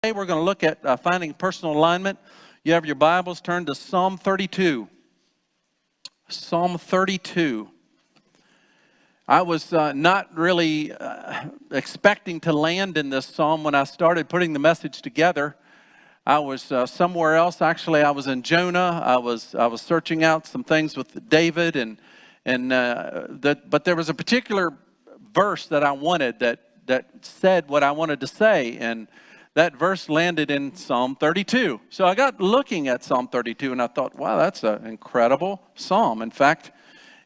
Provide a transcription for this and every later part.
Today we're going to look at finding personal alignment. You have your Bibles, turn to Psalm 32. Psalm 32. I was not really expecting to land in this psalm when I started putting the message together. I was somewhere else. Actually, I was in Jonah. I was searching out some things with David, but there was a particular verse that I wanted that said what I wanted to say, and that verse landed in Psalm 32. So I got looking at Psalm 32, and I thought, wow, that's an incredible psalm. In fact,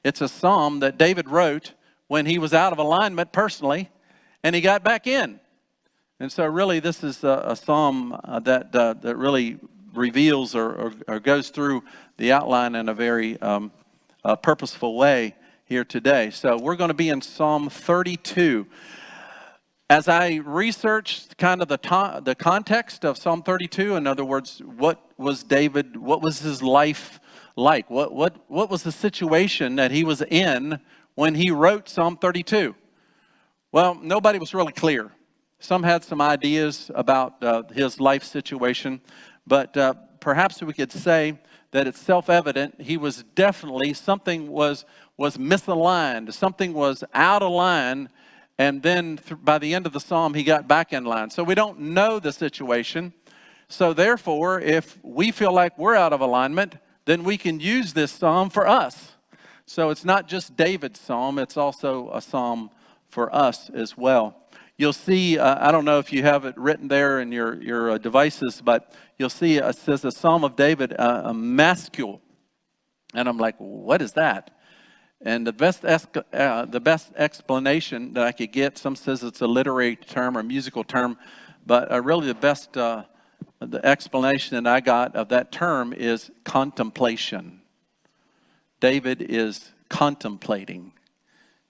it's a psalm that David wrote when he was out of alignment personally, and he got back in. And so really this is a psalm that really reveals or goes through the outline in a very purposeful way here today. So we're going to be in Psalm 32. As I researched kind of the context of Psalm 32, in other words, what was his life like? What was the situation that he was in when he wrote Psalm 32? Well, nobody was really clear. Some had some ideas about his life situation, but perhaps we could say that it's self-evident he was definitely, something was misaligned, something was out of line, and then by the end of the psalm, he got back in line. So we don't know the situation. So therefore, if we feel like we're out of alignment, then we can use this psalm for us. So it's not just David's psalm, it's also a psalm for us as well. You'll see, I don't know if you have it written there in your devices, but you'll see it says a Psalm of David, a mascule. And I'm like, what is that? And the best explanation that I could get, some says it's a literary term or musical term, but really the best the explanation that I got of that term is contemplation. David is contemplating.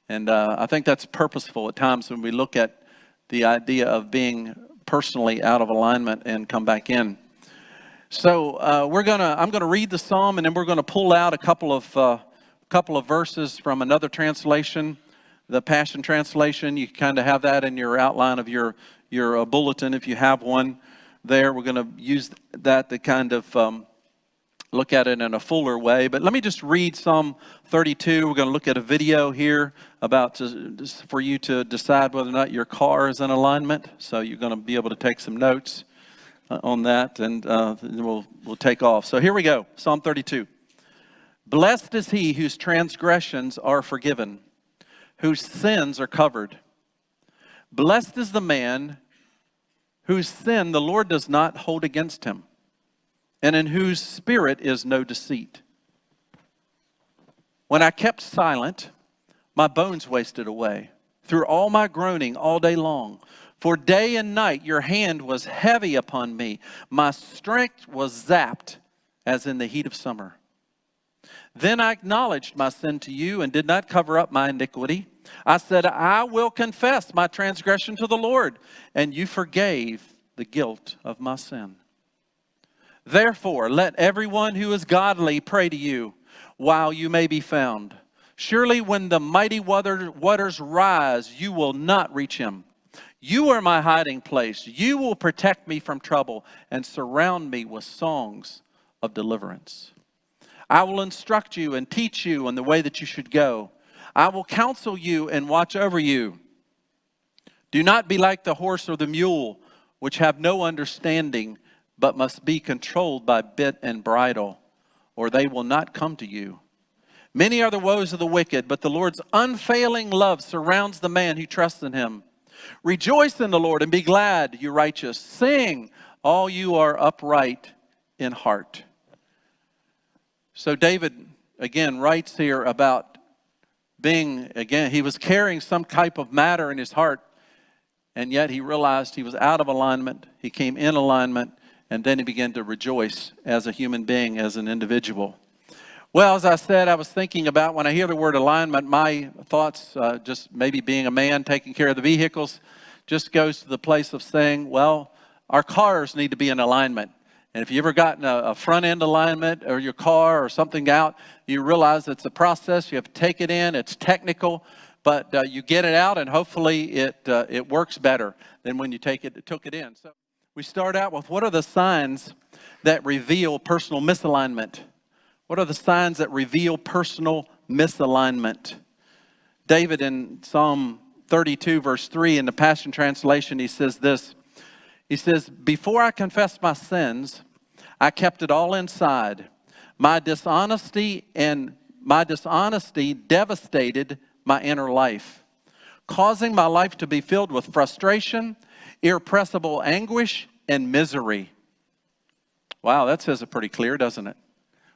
And I think that's purposeful at times when we look at the idea of being personally out of alignment and come back in. So I'm gonna read the psalm, and then we're gonna pull out a couple of verses from another translation, the Passion Translation. You kind of have that in your outline of your bulletin if you have one there. We're gonna use that to kind of look at it in a fuller way. But let me just read Psalm 32. We're going to look at a video here for you to decide whether or not your car is in alignment. So you're going to be able to take some notes on that, and we'll take off. So here we go, Psalm 32. Blessed is he whose transgressions are forgiven, whose sins are covered. Blessed is the man whose sin the Lord does not hold against him, and in whose spirit is no deceit. When I kept silent, my bones wasted away through all my groaning all day long. For day and night your hand was heavy upon me. My strength was zapped as in the heat of summer. Then I acknowledged my sin to you and did not cover up my iniquity. I said, I will confess my transgression to the Lord, and you forgave the guilt of my sin. Therefore, let everyone who is godly pray to you while you may be found. Surely when the mighty waters rise, you will not reach him. You are my hiding place. You will protect me from trouble and surround me with songs of deliverance. I will instruct you and teach you in the way that you should go. I will counsel you and watch over you. Do not be like the horse or the mule, which have no understanding, but must be controlled by bit and bridle, or they will not come to you. Many are the woes of the wicked, but the Lord's unfailing love surrounds the man who trusts in him. Rejoice in the Lord and be glad, you righteous. Sing, all you are upright in heart. So David, again, writes here about he was carrying some type of matter in his heart, and yet he realized he was out of alignment. He came in alignment. And then he began to rejoice as a human being, as an individual. Well, as I said, I was thinking about when I hear the word alignment, my thoughts, just maybe being a man taking care of the vehicles, just goes to the place of saying, well, our cars need to be in alignment. And if you've ever gotten a front end alignment or your car or something out, you realize it's a process. You have to take it in. It's technical, but you get it out, and hopefully it works better than when you took it in. So We start out with what are the signs that reveal personal misalignment? What are the signs that reveal personal misalignment? David in Psalm 32 verse 3 in the Passion Translation, he says this. He says, before I confessed my sins, I kept it all inside. My dishonesty devastated my inner life, causing my life to be filled with frustration, irrepressible anguish, and misery. Wow, that says it pretty clear, doesn't it?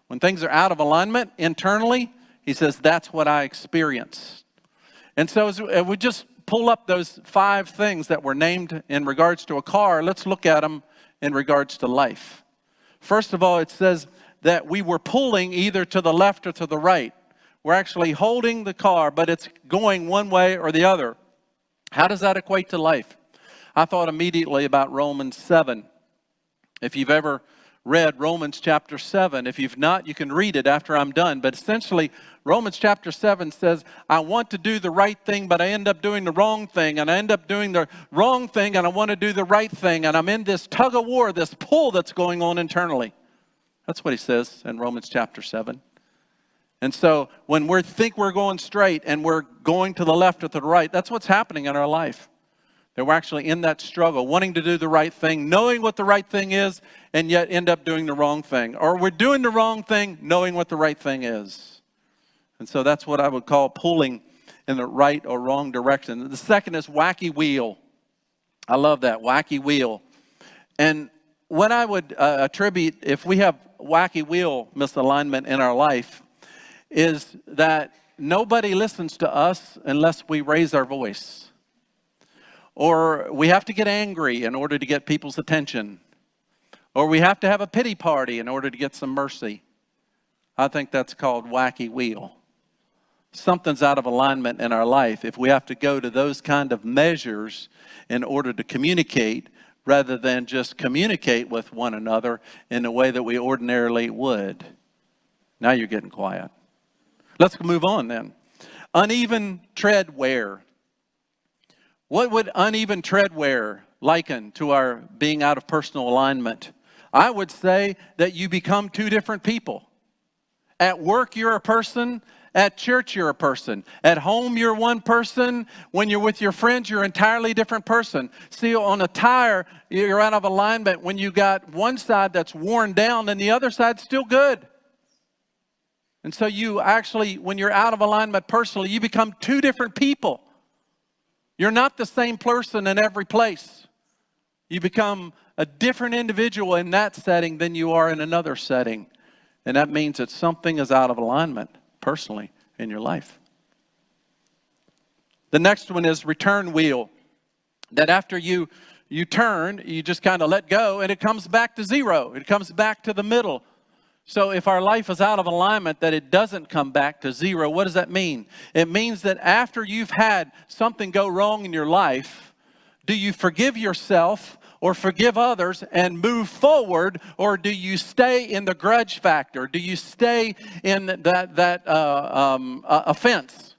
When things are out of alignment internally, he says, that's what I experienced. And so as we just pull up those 5 things that were named in regards to a car, let's look at them in regards to life. First of all, it says that we were pulling either to the left or to the right. We're actually holding the car, but it's going one way or the other. How does that equate to life? I thought immediately about Romans 7. If you've ever read Romans chapter 7, if you've not, you can read it after I'm done. But essentially, Romans chapter 7 says, I want to do the right thing, but I end up doing the wrong thing. And I end up doing the wrong thing, and I want to do the right thing. And I'm in this tug of war, this pull that's going on internally. That's what he says in Romans chapter 7. And so when we think we're going straight and we're going to the left or to the right, that's what's happening in our life. That we're actually in that struggle, wanting to do the right thing, knowing what the right thing is, and yet end up doing the wrong thing. Or we're doing the wrong thing, knowing what the right thing is. And so that's what I would call pulling in the right or wrong direction. The second is wacky wheel. I love that, wacky wheel. And what I would attribute, if we have wacky wheel misalignment in our life, is that nobody listens to us unless we raise our voice. Or we have to get angry in order to get people's attention. Or we have to have a pity party in order to get some mercy. I think that's called wacky wheel. Something's out of alignment in our life if we have to go to those kind of measures in order to communicate rather than just communicate with one another in the way that we ordinarily would. Now you're getting quiet. Let's move on then. Uneven tread wear. What would uneven tread wear liken to our being out of personal alignment? I would say that you become 2 different people. At work, you're a person. At church, you're a person. At home, you're one person. When you're with your friends, you're an entirely different person. See, on a tire, you're out of alignment when you got one side that's worn down and the other side's still good. And so you actually, when you're out of alignment personally, you become 2 different people. You're not the same person in every place. You become a different individual in that setting than you are in another setting. And that means that something is out of alignment personally in your life. The next one is return wheel. That after you turn, you just kind of let go and it comes back to zero. It comes back to the middle. So if our life is out of alignment, that it doesn't come back to zero, what does that mean? It means that after you've had something go wrong in your life, do you forgive yourself or forgive others and move forward, or do you stay in the grudge factor? Do you stay in that offense?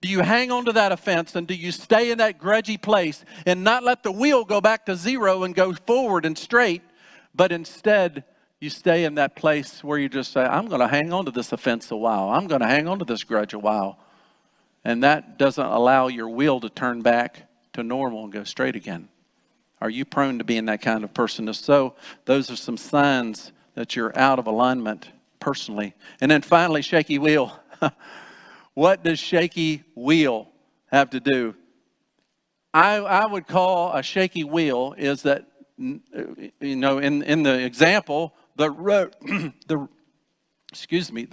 Do you hang on to that offense, and do you stay in that grudgy place and not let the wheel go back to zero and go forward and straight, but instead you stay in that place where you just say, I'm going to hang on to this offense a while. I'm going to hang on to this grudge a while. And that doesn't allow your wheel to turn back to normal and go straight again. Are you prone to being that kind of person? If so, those are some signs that you're out of alignment personally. And then finally, shaky wheel. What does shaky wheel have to do? I would call a shaky wheel is that, you know, in the example, the road, the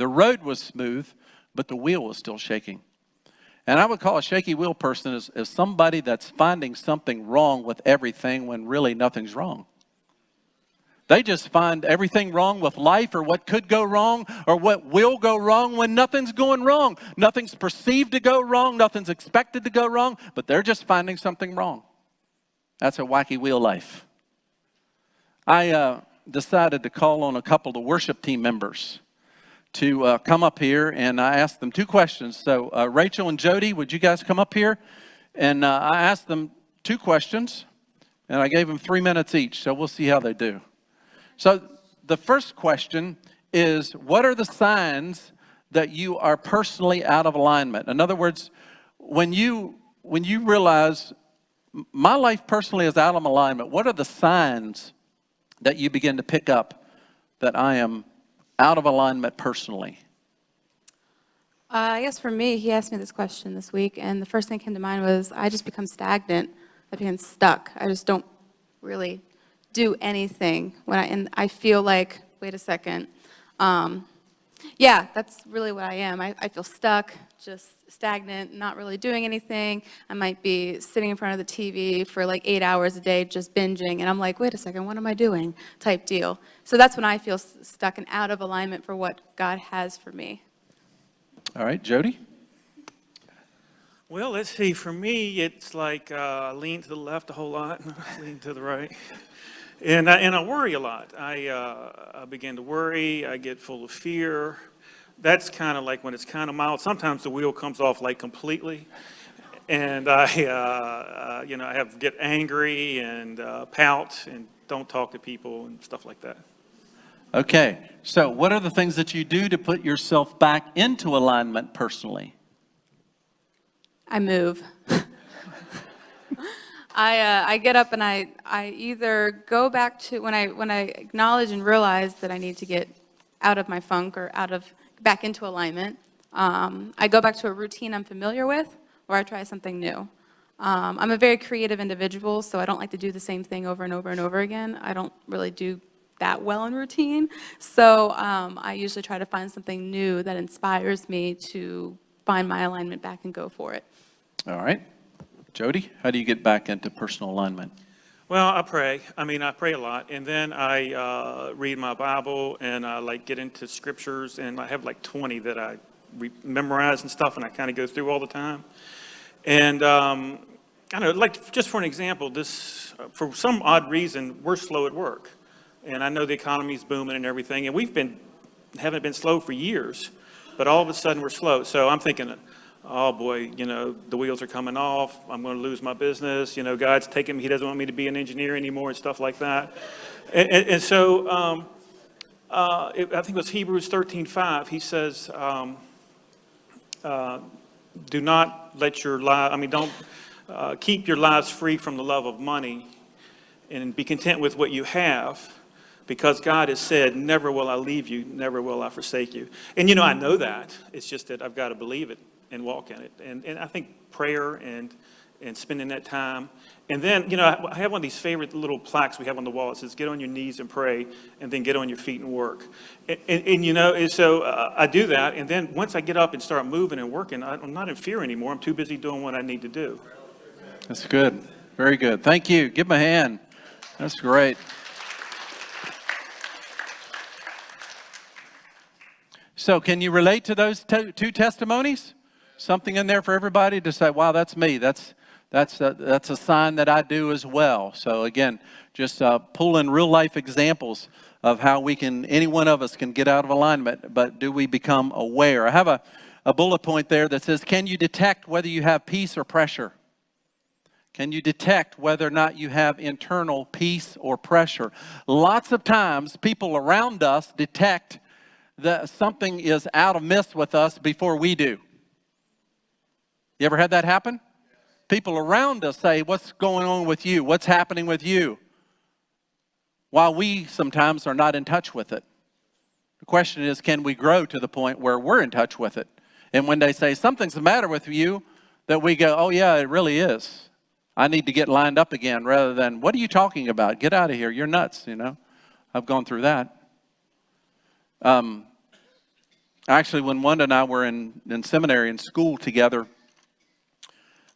road was smooth, but the wheel was still shaking. And I would call a shaky wheel person as somebody that's finding something wrong with everything when really nothing's wrong. They just find everything wrong with life or what could go wrong or what will go wrong when nothing's going wrong. Nothing's perceived to go wrong. Nothing's expected to go wrong, but they're just finding something wrong. That's a wacky wheel life. I decided to call on a couple of the worship team members to come up here, and I asked them 2 questions. So Rachel and Jody, would you guys come up here? And I asked them 2 questions. And I gave them 3 minutes each, so we'll see how they do. So the first question is, what are the signs that you are personally out of alignment? In other words, when you realize my life personally is out of alignment, what are the signs that you begin to pick up that I am out of alignment personally? I guess for me, he asked me this question this week, and the first thing that came to mind was I just become stagnant. I become stuck. I just don't really do anything and I feel like, wait a second. Yeah, that's really what I am. I feel stuck, just stagnant, not really doing anything. I might be sitting in front of the TV for like 8 hours a day just binging, and I'm like, wait a second, what am I doing? Type deal. So that's when I feel stuck and out of alignment for what God has for me. All right, Jody? Well, let's see. For me, it's like lean to the left a whole lot, lean to the right. And I worry a lot. I begin to worry. I get full of fear. That's kind of like when it's kind of mild. Sometimes the wheel comes off like completely. And I get angry and pout and don't talk to people and stuff like that. Okay, so what are the things that you do to put yourself back into alignment personally? I move. I get up and I either go back to when I acknowledge and realize that I need to get out of my funk or back into alignment. I go back to a routine I'm familiar with, or I try something new. I'm a very creative individual, so I don't like to do the same thing over and over and over again. I don't really do that well in routine, so I usually try to find something new that inspires me to find my alignment back and go for it. All right. Jody, how do you get back into personal alignment? Well, I pray. I pray a lot, and then I read my Bible, and I get into scriptures, and I have like 20 that I memorize and stuff, and I kind of go through all the time. And I don't know, like just for an example, for some odd reason, we're slow at work, and I know the economy's booming and everything, and haven't been slow for years, but all of a sudden we're slow. So I'm thinking, oh boy, the wheels are coming off. I'm going to lose my business. God's taking me. He doesn't want me to be an engineer anymore and stuff like that. And so I think it was Hebrews 13:5. He says, do not let your don't keep your lives free from the love of money, and be content with what you have, because God has said, never will I leave you, never will I forsake you. And I know that. It's just that I've got to believe it and walk in it. And I think prayer and spending that time. And then, I have one of these favorite little plaques we have on the wall. It says, get on your knees and pray, and then get on your feet and work. And so I do that. And then once I get up and start moving and working, I'm not in fear anymore. I'm too busy doing what I need to do. That's good. Very good. Thank you. Give him a hand. That's great. So can you relate to those two testimonies? Something in there for everybody to say, wow, that's me. That's a sign that I do as well. So again, just pull in real life examples of how any one of us can get out of alignment, but do we become aware? I have a bullet point there that says, can you detect whether you have peace or pressure? Can you detect whether or not you have internal peace or pressure? Lots of times people around us detect that something is out of miss with us before we do. You ever had that happen? People around us say, what's going on with you? What's happening with you? While we sometimes are not in touch with it. The question is, can we grow to the point where we're in touch with it? And when they say, something's the matter with you, that we go, oh yeah, it really is. I need to get lined up again, rather than, what are you talking about? Get out of here. You're nuts, I've gone through that. Actually, when Wanda and I were in seminary and school together,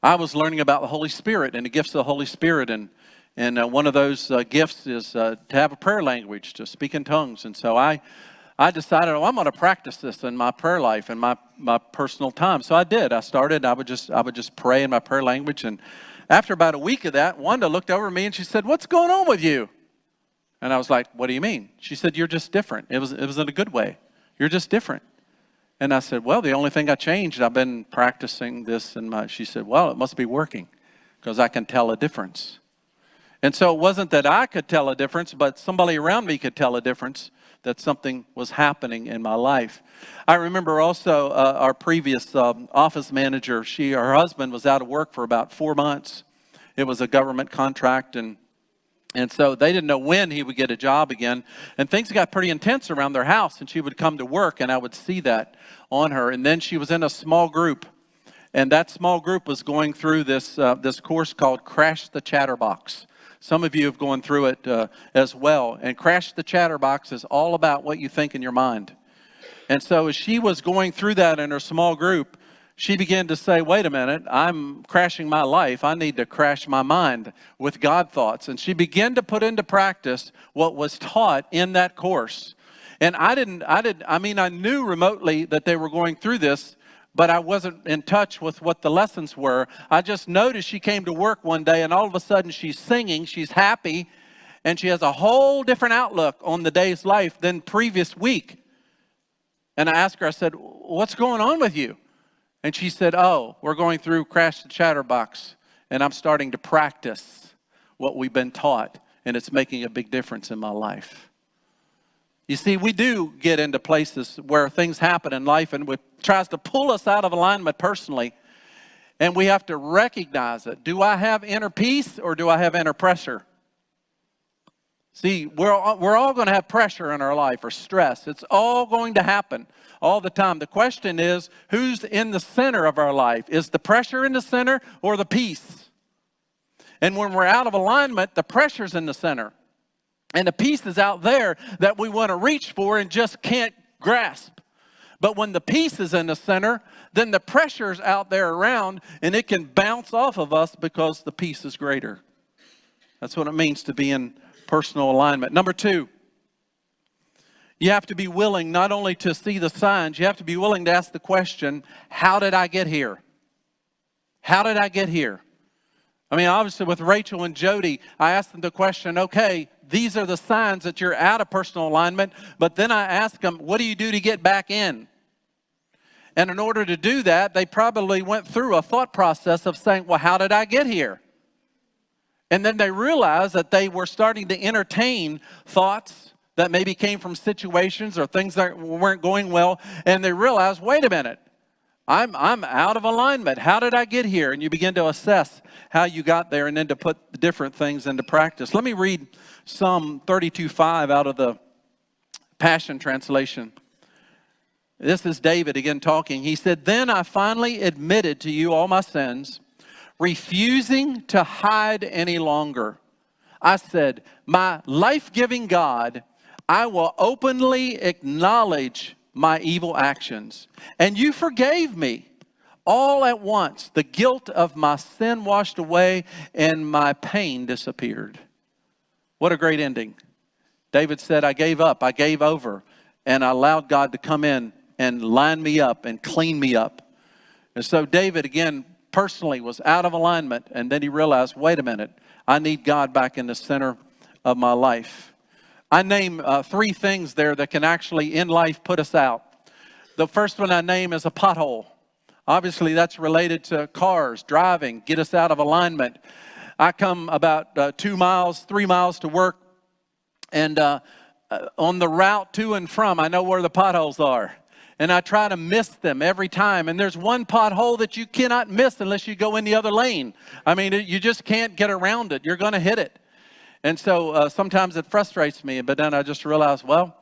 I was learning about the Holy Spirit and the gifts of the Holy Spirit. And one of those gifts is to have a prayer language, to speak in tongues. And so I decided, I'm going to practice this in my prayer life and my personal time. So I did. I would just pray in my prayer language. And after about a week of that, Wanda looked over at me and she said, what's going on with you? And I was like, what do you mean? She said, you're just different. It was in a good way. You're just different. And I said, well, the only thing I changed, I've been practicing this. She said, well, it must be working because I can tell a difference. And so it wasn't that I could tell a difference, but somebody around me could tell a difference that something was happening in my life. I remember also our previous office manager, her husband was out of work for about 4 months. It was a government contract, and so they didn't know when he would get a job again. And things got pretty intense around their house, and she would come to work, and I would see that on her. And then she was in a small group, and that small group was going through this course called Crash the Chatterbox. Some of you have gone through it as well. And Crash the Chatterbox is all about what you think in your mind. And so as she was going through that in her small group, she began to say, wait a minute, I'm crashing my life. I need to crash my mind with God thoughts. And she began to put into practice what was taught in that course. And I knew remotely that they were going through this, but I wasn't in touch with what the lessons were. I just noticed she came to work one day, and all of a sudden she's singing, she's happy, and she has a whole different outlook on the day's life than previous week. And I asked her, I said, what's going on with you? And she said, oh, we're going through Crash the Chatterbox, and I'm starting to practice what we've been taught, and it's making a big difference in my life. You see, we do get into places where things happen in life and it tries to pull us out of alignment personally. And we have to recognize it. Do I have inner peace or do I have inner pressure? See, we're all going to have pressure in our life or stress. It's all going to happen all the time. The question is, who's in the center of our life? Is the pressure in the center or the peace? And when we're out of alignment, the pressure's in the center. And the peace is out there that we want to reach for and just can't grasp. But when the peace is in the center, then the pressure's out there around and it can bounce off of us because the peace is greater. That's what it means to be in personal alignment. Number 2, you have to be willing not only to see the signs, you have to be willing to ask the question, how did I get here? How did I get here? I mean, obviously with Rachel and Jody, I asked them the question, okay, these are the signs that you're out of personal alignment, but then I asked them, what do you do to get back in? And in order to do that, they probably went through a thought process of saying, well, how did I get here? And then they realized that they were starting to entertain thoughts that maybe came from situations or things that weren't going well, and they realized, wait a minute, I'm out of alignment. How did I get here? And you begin to assess how you got there and then to put the different things into practice. Let me read Psalm 32:5 out of the Passion Translation. This is David again talking. He said, then I finally admitted to you all my sins, refusing to hide any longer. I said, my life-giving God, I will openly acknowledge my evil actions. And you forgave me all at once. The guilt of my sin washed away and my pain disappeared. What a great ending. David said, I gave up, I gave over, and I allowed God to come in and line me up and clean me up. And so David, again, personally was out of alignment, and then he realized, wait a minute, I need God back in the center of my life. I name 3 things there that can actually, in life, put us out. The first one I name is a pothole. Obviously, that's related to cars, driving, get us out of alignment. I come about 2 miles, 3 miles to work, and on the route to and from, I know where the potholes are. And I try to miss them every time. And there's one pothole that you cannot miss unless you go in the other lane. I mean, you just can't get around it. You're going to hit it. And so sometimes it frustrates me, but then I just realize, well,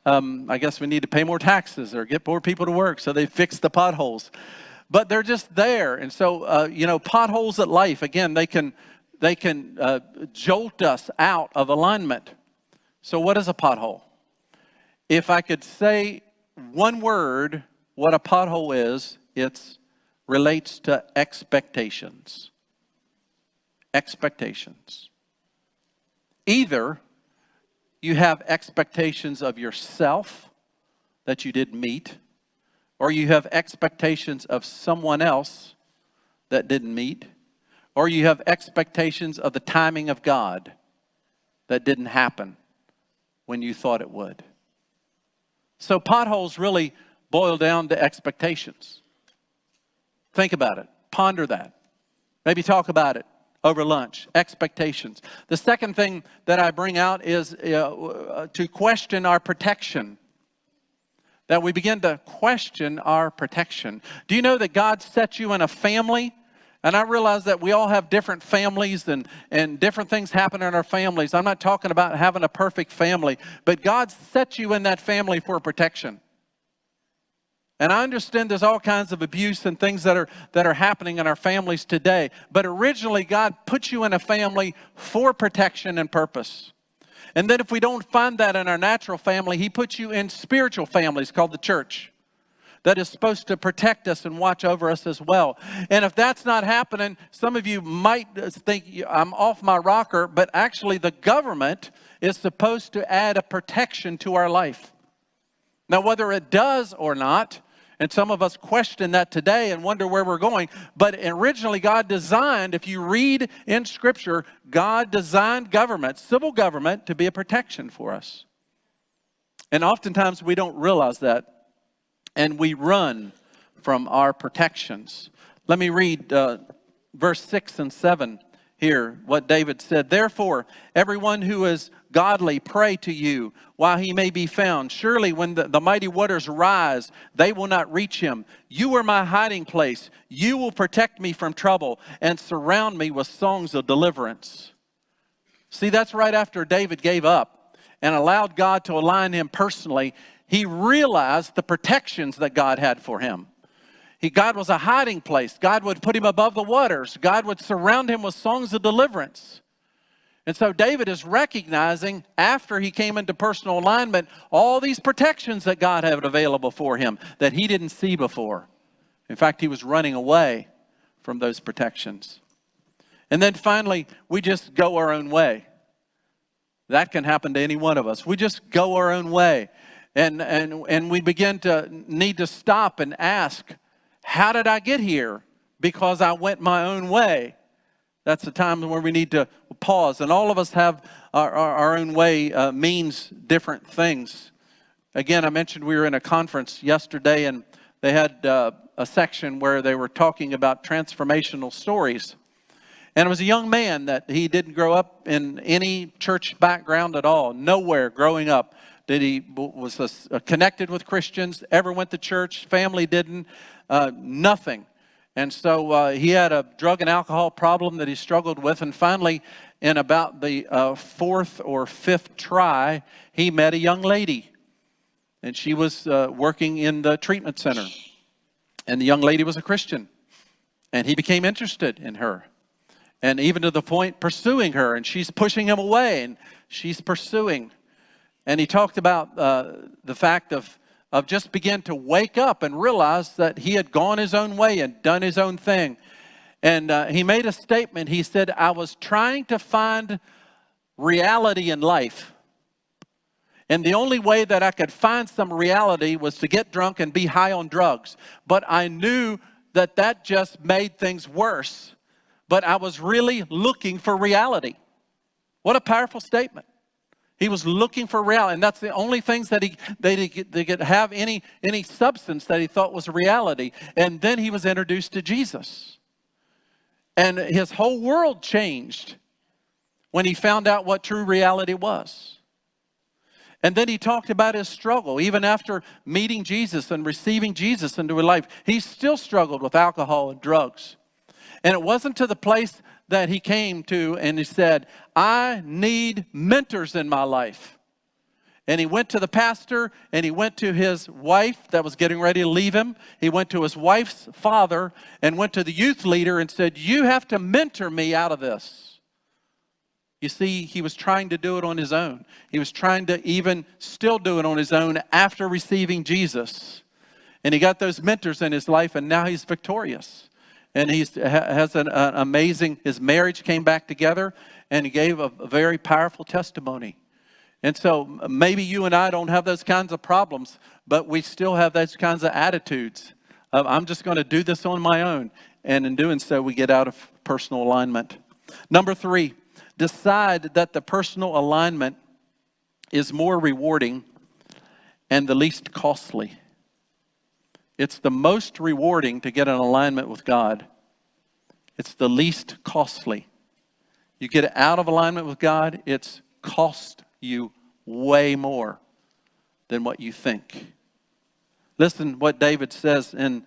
I guess we need to pay more taxes or get more people to work, so they fix the potholes. But they're just there. And so, potholes at life, again, they can jolt us out of alignment. So what is a pothole? If I could say one word, what a pothole is, it relates to expectations. Expectations. Either you have expectations of yourself that you didn't meet, or you have expectations of someone else that didn't meet, or you have expectations of the timing of God that didn't happen when you thought it would. So potholes really boil down to expectations. Think about it. Ponder that. Maybe talk about it over lunch, expectations. The second thing that I bring out is to question our protection. That we begin to question our protection. Do you know that God set you in a family? And I realize that we all have different families and different things happen in our families. I'm not talking about having a perfect family, but God set you in that family for protection. And I understand there's all kinds of abuse and things that are happening in our families today. But originally, God put you in a family for protection and purpose. And then if we don't find that in our natural family, He puts you in spiritual families called the church that is supposed to protect us and watch over us as well. And if that's not happening, some of you might think I'm off my rocker, but actually the government is supposed to add a protection to our life. Now, whether it does or not, and some of us question that today and wonder where we're going. But originally God designed, if you read in Scripture, God designed government, civil government, to be a protection for us. And oftentimes we don't realize that. And we run from our protections. Let me read verse 6 and 7 here, what David said. Therefore, everyone who is godly, pray to you while he may be found. Surely when the mighty waters rise, they will not reach him. You are my hiding place. You will protect me from trouble and surround me with songs of deliverance. See, that's right after David gave up and allowed God to align him personally. He realized the protections that God had for him. God was a hiding place. God would put him above the waters. God would surround him with songs of deliverance. And so David is recognizing, after he came into personal alignment, all these protections that God had available for him that he didn't see before. In fact, he was running away from those protections. And then finally, we just go our own way. That can happen to any one of us. We just go our own way. And we begin to need to stop and ask, how did I get here? Because I went my own way. That's the time where we need to pause. And all of us have our own way means different things. Again, I mentioned we were in a conference yesterday, and they had a section where they were talking about transformational stories. And it was a young man that he didn't grow up in any church background at all. Nowhere growing up did he was connected with Christians, ever went to church, family didn't, nothing. And so he had a drug and alcohol problem that he struggled with. And finally, in about the fourth or fifth try, he met a young lady. And she was working in the treatment center. And the young lady was a Christian. And he became interested in her. And even to the point pursuing her. And she's pushing him away. And she's pursuing. And he talked about the fact of just begin to wake up and realize that he had gone his own way and done his own thing. And he made a statement. He said, I was trying to find reality in life. And the only way that I could find some reality was to get drunk and be high on drugs. But I knew that that just made things worse. But I was really looking for reality. What a powerful statement. He was looking for reality, and that's the only things that they could have any substance that he thought was reality. And then he was introduced to Jesus. And his whole world changed when he found out what true reality was. And then he talked about his struggle. Even after meeting Jesus and receiving Jesus into his life, he still struggled with alcohol and drugs. And it wasn't to the place that he came to and he said, I need mentors in my life. And he went to the pastor and he went to his wife that was getting ready to leave him. He went to his wife's father and went to the youth leader and said, you have to mentor me out of this. You see, he was trying to do it on his own. He was trying to even still do it on his own after receiving Jesus. And he got those mentors in his life and now he's victorious. And he has an amazing, his marriage came back together and he gave a very powerful testimony. And so maybe you and I don't have those kinds of problems, but we still have those kinds of attitudes of I'm just going to do this on my own. And in doing so, we get out of personal alignment. Number 3, decide that the personal alignment is more rewarding and the least costly. It's the most rewarding to get an alignment with God. It's the least costly. You get out of alignment with God, it's cost you way more than what you think. Listen what David says in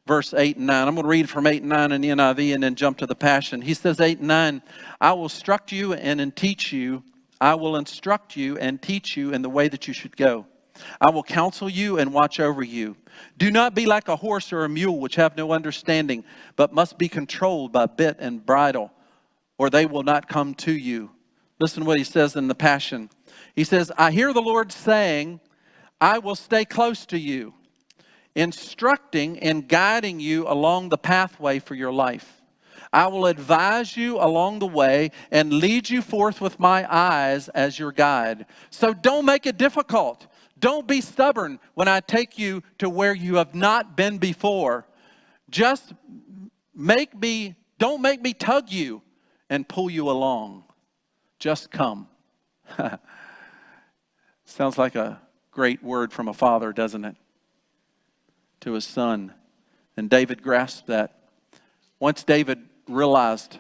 verse 8 and 9. I'm going to read from 8 and 9 in the NIV and then jump to the Passion. He says, 8 and 9, I will instruct you and teach you. I will instruct you and teach you in the way that you should go. I will counsel you and watch over you. Do not be like a horse or a mule, which have no understanding, but must be controlled by bit and bridle, or they will not come to you. Listen what he says in the Passion. He says, I hear the Lord saying, I will stay close to you, instructing and guiding you along the pathway for your life. I will advise you along the way and lead you forth with my eyes as your guide. So don't make it difficult. Don't be stubborn when I take you to where you have not been before. Just don't make me tug you and pull you along. Just come. Sounds like a great word from a father, doesn't it? To his son. And David grasped that. Once David realized,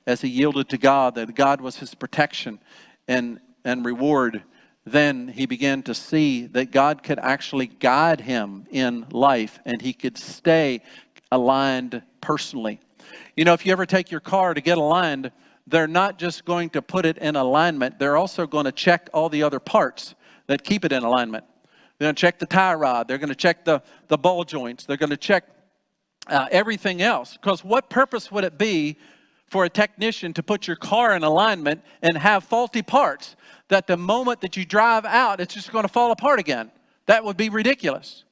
as he yielded to God, that God was his protection and reward, then he began to see that God could actually guide him in life and he could stay aligned personally. You know, if you ever take your car to get aligned, they're not just going to put it in alignment, they're also going to check all the other parts that keep it in alignment. They're going to check the tie rod, they're going to check the ball joints, they're going to check everything else. Because what purpose would it be for a technician to put your car in alignment and have faulty parts that the moment that you drive out, it's just going to fall apart again? That would be ridiculous.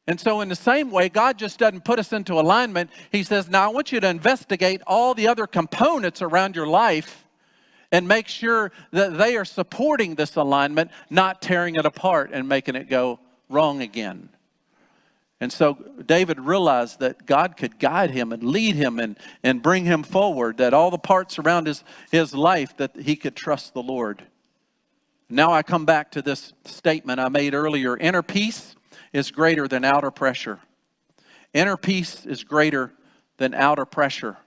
And so in the same way, God just doesn't put us into alignment. He says, now I want you to investigate all the other components around your life and make sure that they are supporting this alignment, not tearing it apart and making it go wrong again. And so David realized that God could guide him and lead him and bring him forward, that all the parts around his life, that he could trust the Lord. Now I come back to this statement I made earlier. Inner peace is greater than outer pressure. Inner peace is greater than outer pressure.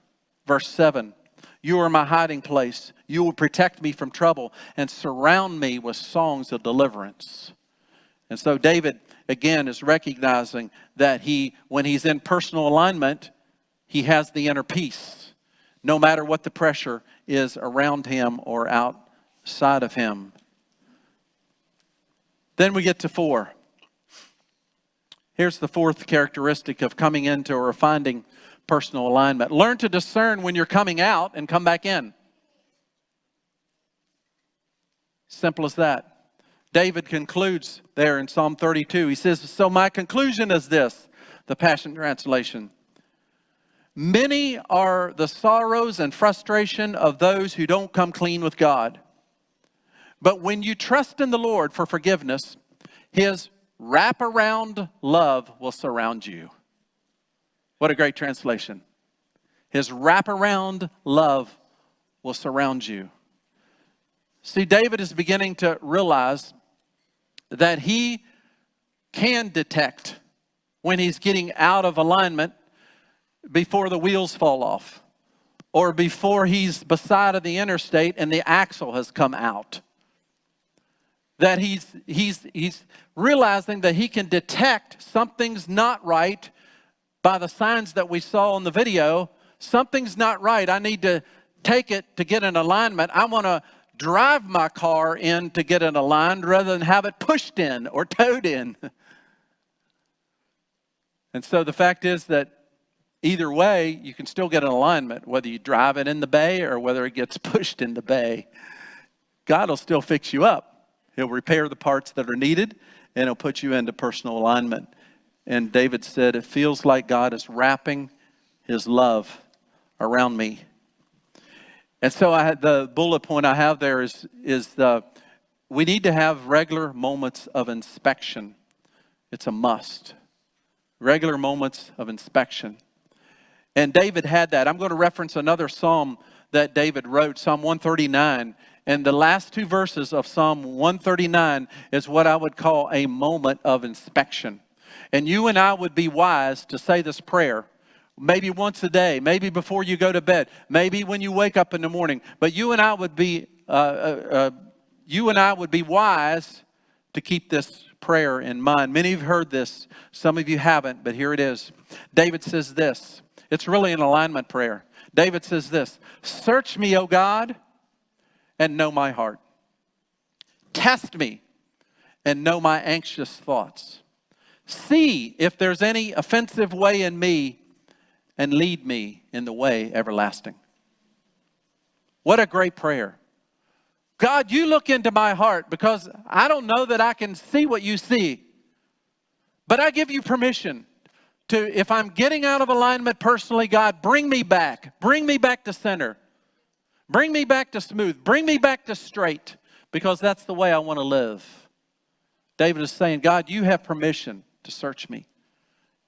Verse 7, you are my hiding place. You will protect me from trouble and surround me with songs of deliverance. And so David, again, is recognizing that when he's in personal alignment, he has the inner peace, no matter what the pressure is around him or outside of him. Then we get to 4. Here's the 4th characteristic of coming into or finding personal alignment. Learn to discern when you're coming out and come back in. Simple as that. David concludes there in Psalm 32. He says, so my conclusion is this, the Passion Translation. Many are the sorrows and frustration of those who don't come clean with God. But when you trust in the Lord for forgiveness, His wraparound love will surround you. What a great translation. His wraparound love will surround you. See, David is beginning to realize that he can detect when he's getting out of alignment before the wheels fall off, or before he's beside of the interstate and the axle has come out. That he's realizing that he can detect something's not right by the signs that we saw in the video. Something's not right. I need to take it to get in alignment. I want to drive my car in to get it aligned rather than have it pushed in or towed in. And so the fact is that either way, you can still get an alignment, whether you drive it in the bay or whether it gets pushed in the bay. God will still fix you up. He'll repair the parts that are needed, and He'll put you into personal alignment. And David said, it feels like God is wrapping His love around me. And so the bullet point I have there is we need to have regular moments of inspection. It's a must. Regular moments of inspection. And David had that. I'm going to reference another psalm that David wrote, Psalm 139. And the last 2 verses of Psalm 139 is what I would call a moment of inspection. And you and I would be wise to say this prayer maybe once a day, maybe before you go to bed, maybe when you wake up in the morning. But you and I would be wise to keep this prayer in mind. Many of you have heard this. Some of you haven't, but here it is. David says this. It's really an alignment prayer. David says this: search me, O God, and know my heart. Test me and know my anxious thoughts. See if there's any offensive way in me, and lead me in the way everlasting. What a great prayer. God, you look into my heart, because I don't know that I can see what you see. But I give you permission to, if I'm getting out of alignment personally, God, bring me back. Bring me back to center. Bring me back to smooth. Bring me back to straight, because that's the way I want to live. David is saying, God, you have permission to search me.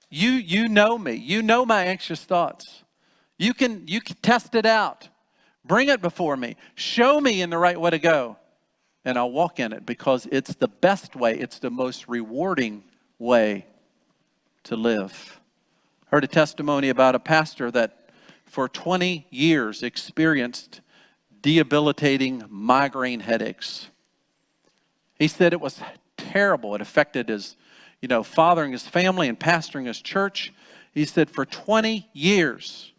You know me. You know my anxious thoughts. You can test it out. Bring it before me. Show me in the right way to go. And I'll walk in it, because it's the best way. It's the most rewarding way to live. Heard a testimony about a pastor that for 20 years experienced debilitating migraine headaches. He said it was terrible. It affected his, fathering his family and pastoring his church. He said for 20 years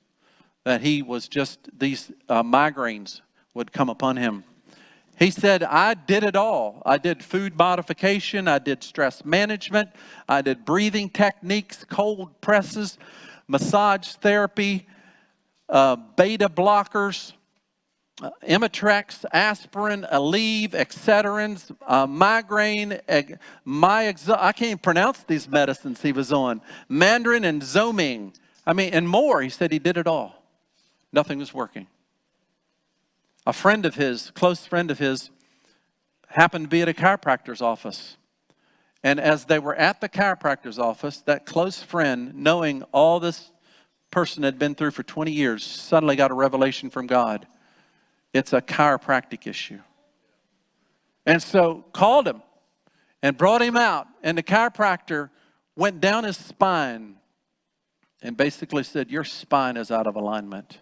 that he was just, these migraines would come upon him. He said, I did it all. I did food modification. I did stress management. I did breathing techniques, cold presses, massage therapy, beta blockers, Imitrex, aspirin, Aleve, Excederins, migraine, I can't even pronounce these medicines he was on, Mandarin and Zoming, and more. He said he did it all. Nothing was working. A friend of his, close friend of his, happened to be at a chiropractor's office. And as they were at the chiropractor's office, that close friend, knowing all this person had been through for 20 years, suddenly got a revelation from God. It's a chiropractic issue. And so called him and brought him out. And the chiropractor went down his spine and basically said, your spine is out of alignment.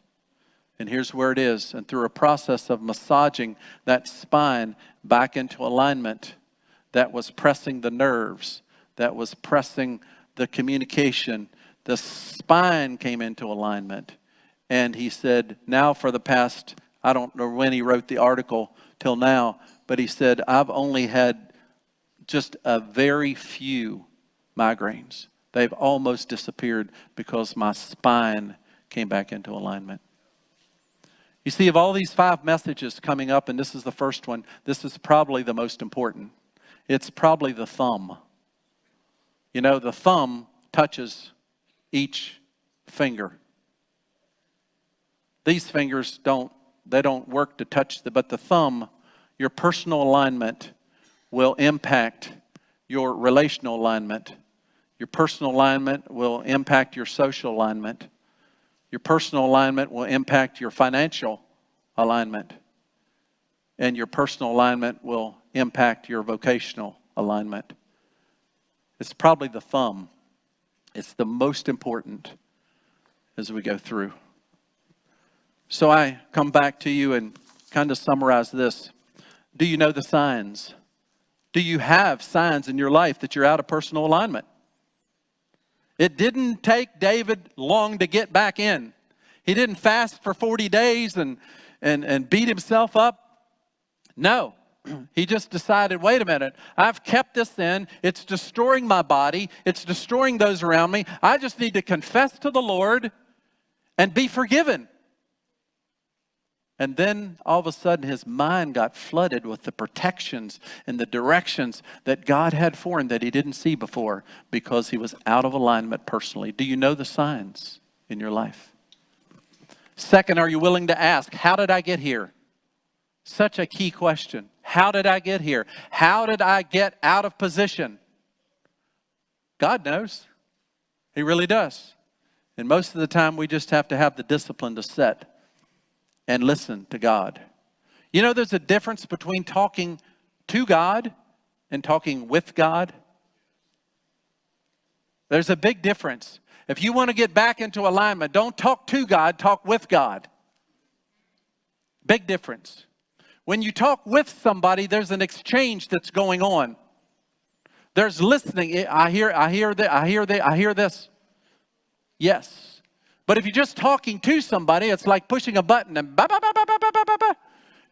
And here's where it is. And through a process of massaging that spine back into alignment, that was pressing the nerves, that was pressing the communication, the spine came into alignment. And he said, now for the past, I don't know when he wrote the article till now, but he said, I've only had just a very few migraines. They've almost disappeared because my spine came back into alignment. You see, of all these 5 messages coming up, and this is the first one, this is probably the most important. It's probably the thumb. The thumb touches each finger. These fingers don't work to touch but the thumb, your personal alignment will impact your relational alignment. Your personal alignment will impact your social alignment. Your personal alignment will impact your financial alignment. And your personal alignment will impact your vocational alignment. It's probably the thumb. It's the most important as we go through. So I come back to you and kind of summarize this. Do you know the signs? Do you have signs in your life that you're out of personal alignment? It didn't take David long to get back in. He didn't fast for 40 days and beat himself up. No, he just decided, wait a minute, I've kept this in. It's destroying my body. It's destroying those around me. I just need to confess to the Lord and be forgiven. And then all of a sudden his mind got flooded with the protections and the directions that God had for him that he didn't see before because he was out of alignment personally. Do you know the signs in your life? Second, are you willing to ask, how did I get here? Such a key question. How did I get here? How did I get out of position? God knows. He really does. And most of the time we just have to have the discipline to sit and listen to God. There's a difference between talking to God and talking with God. There's a big difference. If you want to get back into alignment, don't talk to God, talk with God. Big difference. When you talk with somebody, there's an exchange that's going on. There's listening. I hear this. Yes. But if you're just talking to somebody, it's like pushing a button and ba ba ba ba ba ba ba ba,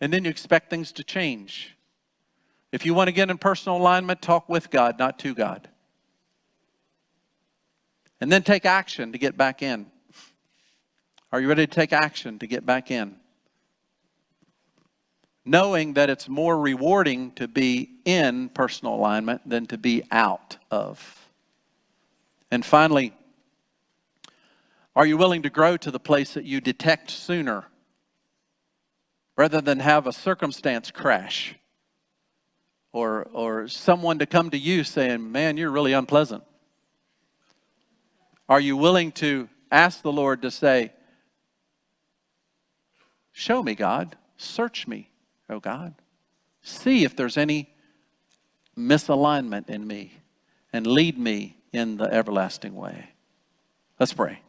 and then you expect things to change. If you want to get in personal alignment, talk with God, not to God. And then take action to get back in. Are you ready to take action to get back in? Knowing that it's more rewarding to be in personal alignment than to be out of. And finally, are you willing to grow to the place that you detect sooner rather than have a circumstance crash or someone to come to you saying, man, you're really unpleasant? Are you willing to ask the Lord to say, show me, God, search me, oh God. See if there's any misalignment in me and lead me in the everlasting way. Let's pray.